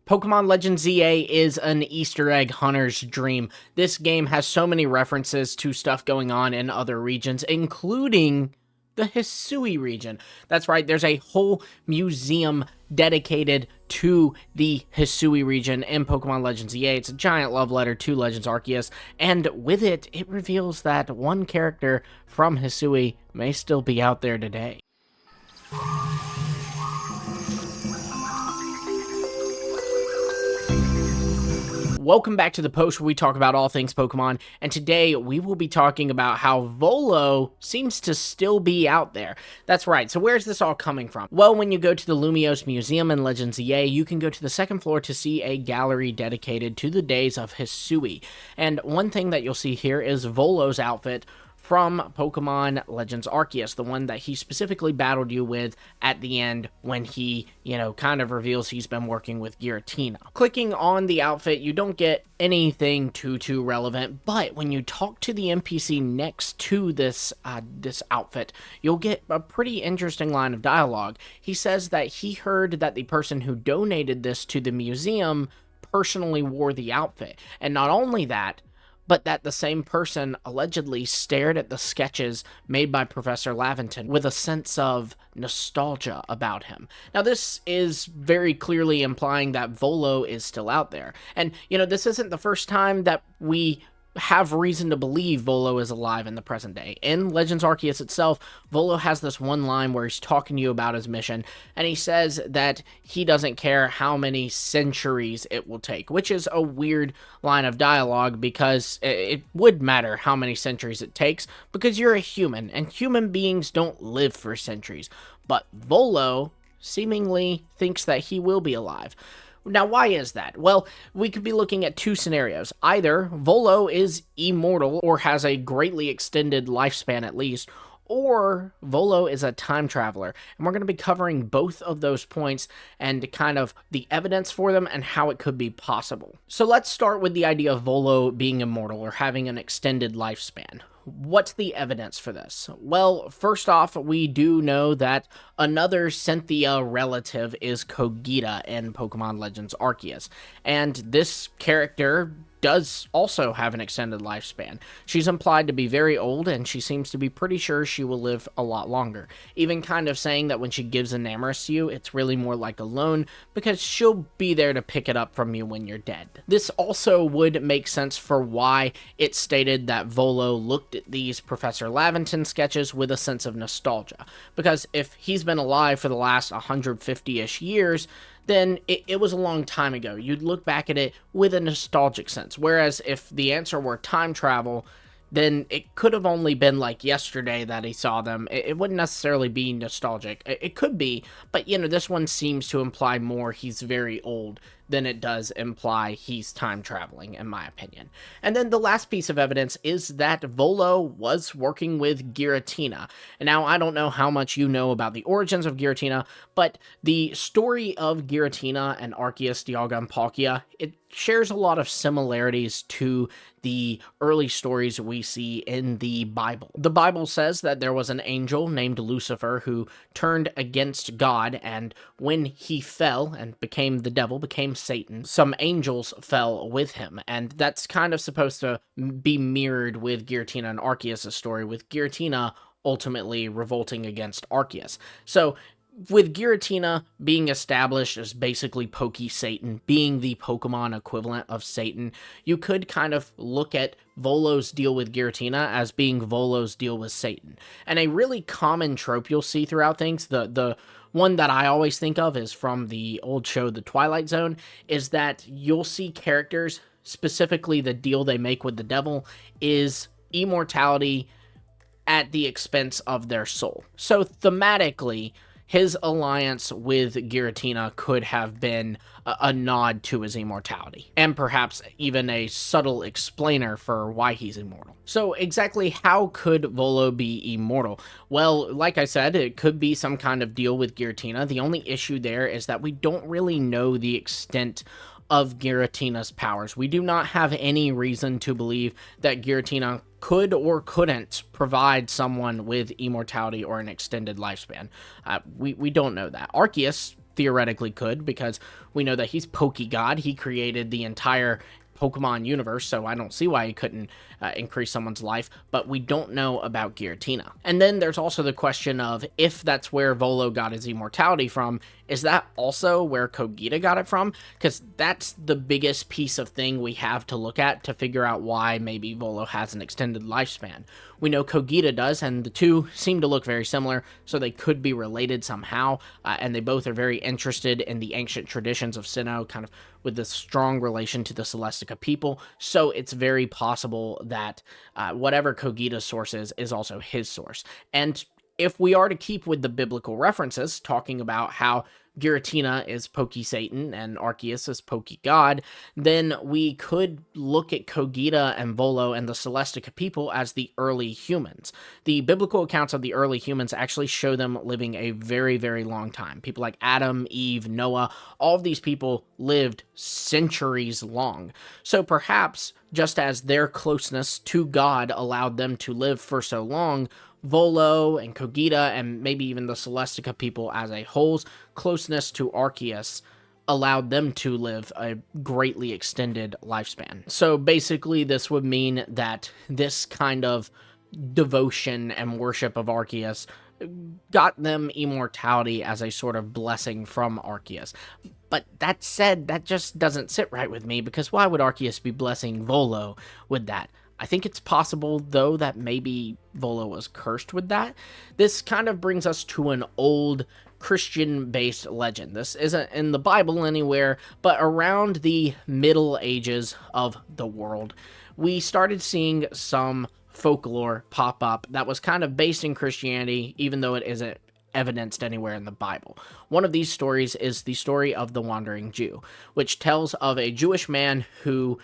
Pokemon Legends ZA is an Easter egg hunter's dream. This game has so many references to stuff going on in other regions, including the Hisui region. That's right, there's a whole museum dedicated to the Hisui region in Pokemon Legends ZA. It's a giant love letter to Legends Arceus, and with it, it reveals that one character from Hisui may still be out there today. Welcome back to the post where we talk about all things Pokemon, and today we will be talking about how Volo seems to still be out there. That's right, so where's this all coming from? Well, when you go to the Lumiose Museum in Legends ZA, you can go to the second floor to see a gallery dedicated to the days of Hisui. And one thing that you'll see here is Volo's outfit from Pokemon Legends Arceus, the one that he specifically battled you with at the end when he, kind of reveals he's been working with Giratina. Clicking on the outfit, you don't get anything too relevant, but when you talk to the NPC next to this outfit, you'll get a pretty interesting line of dialogue. He says that he heard that the person who donated this to the museum personally wore the outfit, and not only that, but that the same person allegedly stared at the sketches made by Professor Laventon with a sense of nostalgia about him. Now, this is very clearly implying that Volo is still out there. And, this isn't the first time that we have reason to believe Volo is alive in the present day. In Legends Arceus itself, Volo has this one line where he's talking to you about his mission, and he says that he doesn't care how many centuries it will take, which is a weird line of dialogue because it would matter how many centuries it takes because you're a human, and human beings don't live for centuries. But Volo seemingly thinks that he will be alive. Now, why is that? Well, we could be looking at two scenarios. Either Volo is immortal or has a greatly extended lifespan at least, or Volo is a time traveler. And we're going to be covering both of those points and kind of the evidence for them and how it could be possible. So let's start with the idea of Volo being immortal or having an extended lifespan. What's the evidence for this? Well, first off, we do know that another Cynthia relative is Kogita in Pokemon Legends Arceus, and this character does also have an extended lifespan. She's implied to be very old, and she seems to be pretty sure she will live a lot longer. Even kind of saying that when she gives Enamorus to you, it's really more like a loan, because she'll be there to pick it up from you when you're dead. This also would make sense for why it's stated that Volo looked at these Professor Laventon sketches with a sense of nostalgia, because if he's been alive for the last 150-ish years, then it was a long time ago. You'd look back at it with a nostalgic sense. Whereas if the answer were time travel, then it could have only been like yesterday that he saw them. It wouldn't necessarily be nostalgic. It could be, but this one seems to imply more he's very old than it does imply he's time traveling, in my opinion. And then the last piece of evidence is that Volo was working with Giratina. And now, I don't know how much you know about the origins of Giratina, but the story of Giratina and Arceus, Dialga, and Palkia, it shares a lot of similarities to the early stories we see in the Bible. The Bible says that there was an angel named Lucifer who turned against God, and when he fell and became the devil, became Satan, some angels fell with him, and that's kind of supposed to be mirrored with Giratina and Arceus' story, with Giratina ultimately revolting against Arceus. So, with Giratina being established as basically Poke-Satan, being the Pokemon equivalent of Satan, you could kind of look at Volo's deal with Giratina as being Volo's deal with Satan. And a really common trope you'll see throughout things, the one that I always think of is from the old show The Twilight Zone, is that you'll see characters, specifically the deal they make with the devil, is immortality at the expense of their soul. So thematically, his alliance with Giratina could have been a nod to his immortality, and perhaps even a subtle explainer for why he's immortal. So exactly how could Volo be immortal? Well, like I said, it could be some kind of deal with Giratina. The only issue there is that we don't really know the extent of Giratina's powers. We do not have any reason to believe that Giratina could or couldn't provide someone with immortality or an extended lifespan. We don't know that. Arceus theoretically could, because we know that he's Pokegod. He created the entire Pokemon universe, so I don't see why he couldn't increase someone's life, but we don't know about Giratina. And then there's also the question of, if that's where Volo got his immortality from, is that also where Kogita got it from? Because that's the biggest piece of thing we have to look at to figure out why maybe Volo has an extended lifespan. We know Kogita does, and the two seem to look very similar, so they could be related somehow, and they both are very interested in the ancient traditions of Sinnoh, kind of with this strong relation to the Celestica people, so it's very possible that whatever Kogita's source is also his source. And if we are to keep with the biblical references, talking about how Giratina is Poke-Satan and Arceus is Poke-God, then we could look at Kogita and Volo and the Celestica people as the early humans. The biblical accounts of the early humans actually show them living a very, very long time. People like Adam, Eve, Noah, all of these people lived centuries long. So perhaps, just as their closeness to God allowed them to live for so long, Volo and Kogita and maybe even the Celestica people as a whole's closeness to Arceus allowed them to live a greatly extended lifespan. So basically this would mean that this kind of devotion and worship of Arceus got them immortality as a sort of blessing from Arceus. But that said, that just doesn't sit right with me, because why would Arceus be blessing Volo with that? I think it's possible, though, that maybe Volo was cursed with that. This kind of brings us to an old Christian-based legend. This isn't in the Bible anywhere, but around the Middle Ages of the world, we started seeing some folklore pop up that was kind of based in Christianity, even though it isn't evidenced anywhere in the Bible. One of these stories is the story of the Wandering Jew, which tells of a Jewish man who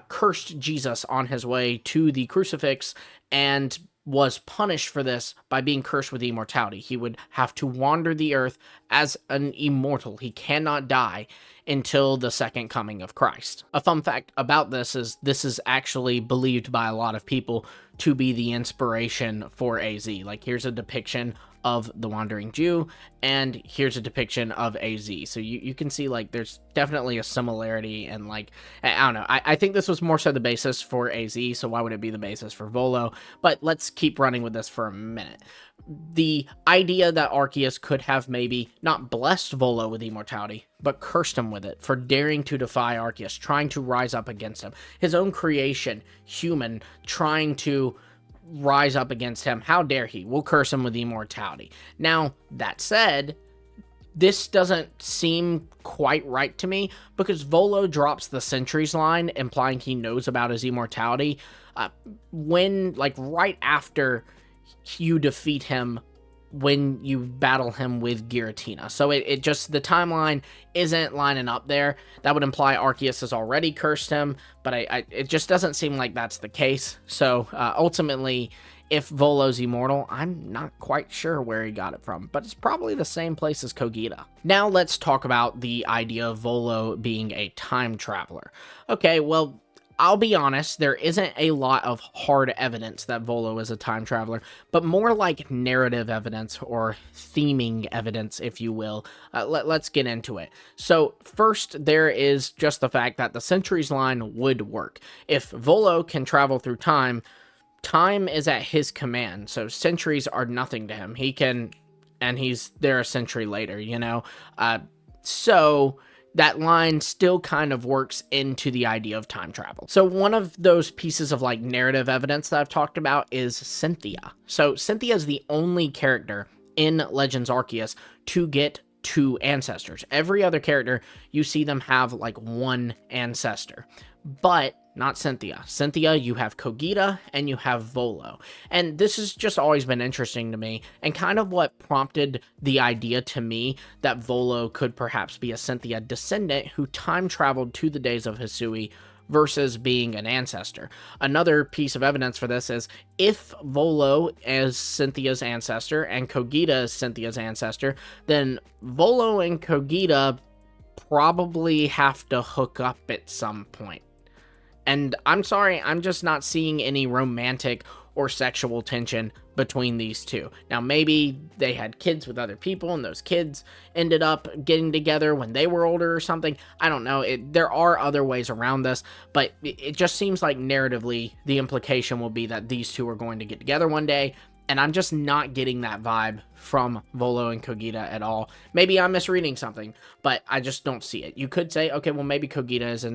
cursed Jesus on his way to the crucifix and was punished for this by being cursed with immortality. He would have to wander the earth as an immortal. He cannot die until the second coming of Christ. A fun fact about this is actually believed by a lot of people to be the inspiration for AZ. Like, here's a depiction of the Wandering Jew, and here's a depiction of AZ. So you can see, like, there's definitely a similarity, and, like, I don't know. I think this was more so the basis for AZ, so why would it be the basis for Volo? But let's keep running with this for a minute. The idea that Arceus could have maybe not blessed Volo with immortality, but cursed him with it for daring to defy Arceus, trying to rise up against him. His own creation, human, trying to rise up against him. How dare he? We'll curse him with immortality. Now, that said, this doesn't seem quite right to me, because Volo drops the Centuries line, implying he knows about his immortality, when, like, right after you defeat him, when you battle him with Giratina. So it just, the timeline isn't lining up there. That would imply Arceus has already cursed him, but it just doesn't seem like that's the case. So ultimately, if Volo's immortal, I'm not quite sure where he got it from, but it's probably the same place as Kogita. Now let's talk about the idea of Volo being a time traveler. Okay, well, I'll be honest, there isn't a lot of hard evidence that Volo is a time traveler, but more like narrative evidence, or theming evidence, if you will. Let's get into it. So first, there is just the fact that the Centuries line would work. If Volo can travel through time, time is at his command, so centuries are nothing to him. He can, and he's there a century later, you know? So that line still kind of works into the idea of time travel. So one of those pieces of, like, narrative evidence that I've talked about is Cynthia. So Cynthia is the only character in Legends Arceus to get two ancestors. Every other character, you see them have, like, one ancestor, but not Cynthia. Cynthia, you have Kogita and you have Volo. And this has just always been interesting to me, and kind of what prompted the idea to me that Volo could perhaps be a Cynthia descendant who time traveled to the days of Hisui versus being an ancestor. Another piece of evidence for this is, if Volo is Cynthia's ancestor and Kogita is Cynthia's ancestor, then Volo and Kogita probably have to hook up at some point. And I'm sorry, I'm just not seeing any romantic or sexual tension between these two. Now, maybe they had kids with other people and those kids ended up getting together when they were older or something. I don't know. There are other ways around this, but it just seems like narratively the implication will be that these two are going to get together one day. And I'm just not getting that vibe from Volo and Kogita at all. Maybe I'm misreading something, but I just don't see it. You could say, okay, well, maybe Kogita is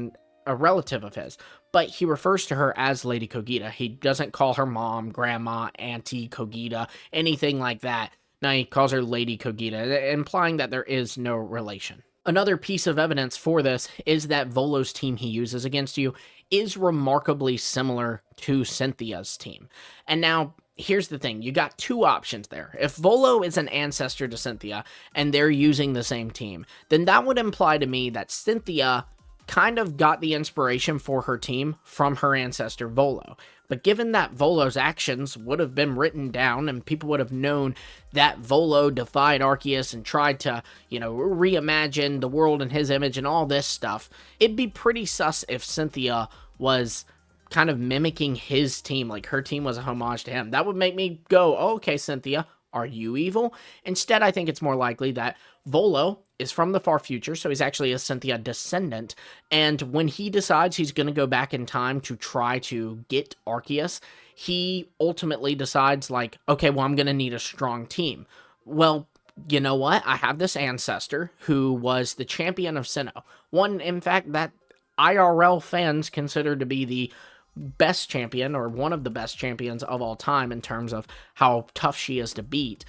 a relative of his, but he refers to her as Lady Kogita. He doesn't call her mom, grandma, auntie Kogita, anything like that. Now he calls her Lady Kogita, implying that there is no relation. Another piece of evidence for this is that Volo's team he uses against you is remarkably similar to Cynthia's team. And now, here's the thing. You got two options there. If Volo is an ancestor to Cynthia, and they're using the same team, then that would imply to me that Cynthia kind of got the inspiration for her team from her ancestor Volo. But given that Volo's actions would have been written down and people would have known that Volo defied Arceus and tried to, reimagine the world in his image and all this stuff, it'd be pretty sus if Cynthia was kind of mimicking his team, like her team was a homage to him. That would make me go, oh, okay, Cynthia, are you evil? Instead, I think it's more likely that Volo is from the far future, so he's actually a Cynthia descendant, and when he decides he's going to go back in time to try to get Arceus, he ultimately decides, like, okay, well, I'm going to need a strong team. Well, you know what? I have this ancestor who was the champion of Sinnoh. One, in fact, that IRL fans consider to be the best champion, or one of the best champions of all time in terms of how tough she is to beat.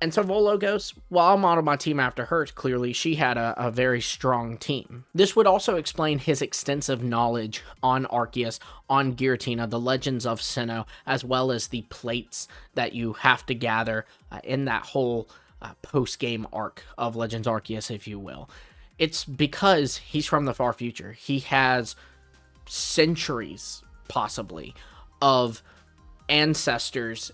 And so Volo goes, well, I'll model my team after hers. Clearly, she had a very strong team. This would also explain his extensive knowledge on Arceus, on Giratina, the legends of Sinnoh, as well as the plates that you have to gather in that whole post-game arc of Legends Arceus, if you will. It's because he's from the far future. He has centuries, possibly, of ancestors'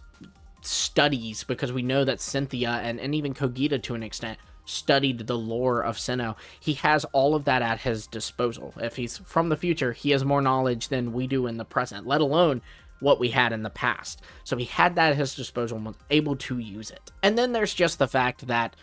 studies, because we know that Cynthia and even Kogita to an extent studied the lore of Sinnoh. He has all of that at his disposal. If he's from the future, he has more knowledge than we do in the present, let alone what we had in the past. So he had that at his disposal and was able to use it. And then there's just the fact that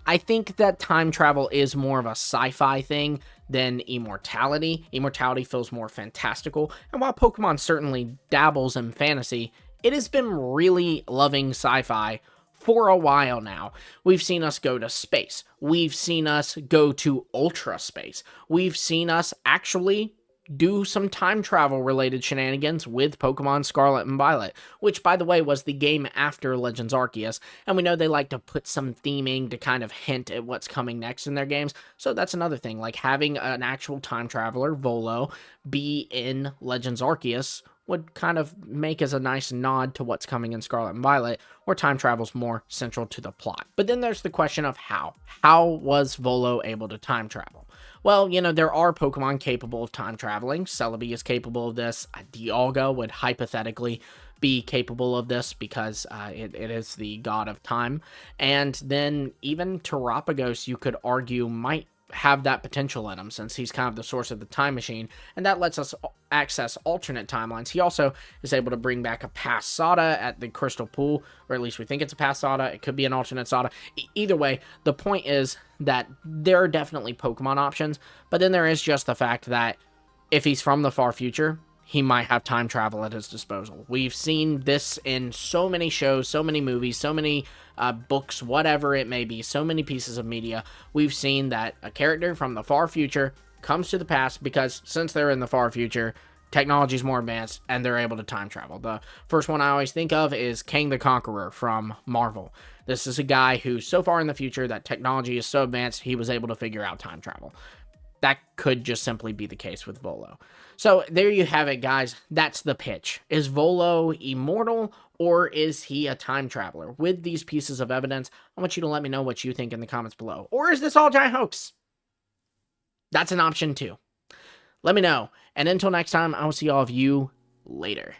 I think that time travel is more of a sci-fi thing than immortality. Immortality feels more fantastical, and while Pokemon certainly dabbles in fantasy, it has been really loving sci-fi for a while now. We've seen us go to space. We've seen us go to ultra space. We've seen us actually do some time travel related shenanigans with Pokemon Scarlet and Violet, which, by the way, was the game after Legends Arceus, and we know they like to put some theming to kind of hint at what's coming next in their games, so that's another thing, like having an actual time traveler, Volo, be in Legends Arceus would kind of make as a nice nod to what's coming in Scarlet and Violet, where time travel's more central to the plot. But then there's the question of how. How was Volo able to time travel? Well, there are Pokemon capable of time traveling. Celebi is capable of this. Dialga would hypothetically be capable of this because it is the god of time. And then even Terapagos, you could argue, might have that potential in him, since he's kind of the source of the time machine, and that lets us access alternate timelines. He also is able to bring back a past Sada at the Crystal Pool, or at least we think it's a past Sada. It could be an alternate Sada. Either way, the point is that there are definitely Pokemon options, but then there is just the fact that if he's from the far future, he might have time travel at his disposal. We've seen this in so many shows, so many movies, so many books, whatever it may be, so many pieces of media. We've seen that a character from the far future comes to the past because since they're in the far future, technology is more advanced and they're able to time travel. The first one I always think of is Kang the Conqueror from Marvel. This is a guy who's so far in the future that technology is so advanced he was able to figure out time travel. That could just simply be the case with Volo. So there you have it, guys. That's the pitch. Is Volo immortal, or is he a time traveler? With these pieces of evidence, I want you to let me know what you think in the comments below. Or is this all giant hoax? That's an option too. Let me know. And until next time, I will see all of you later.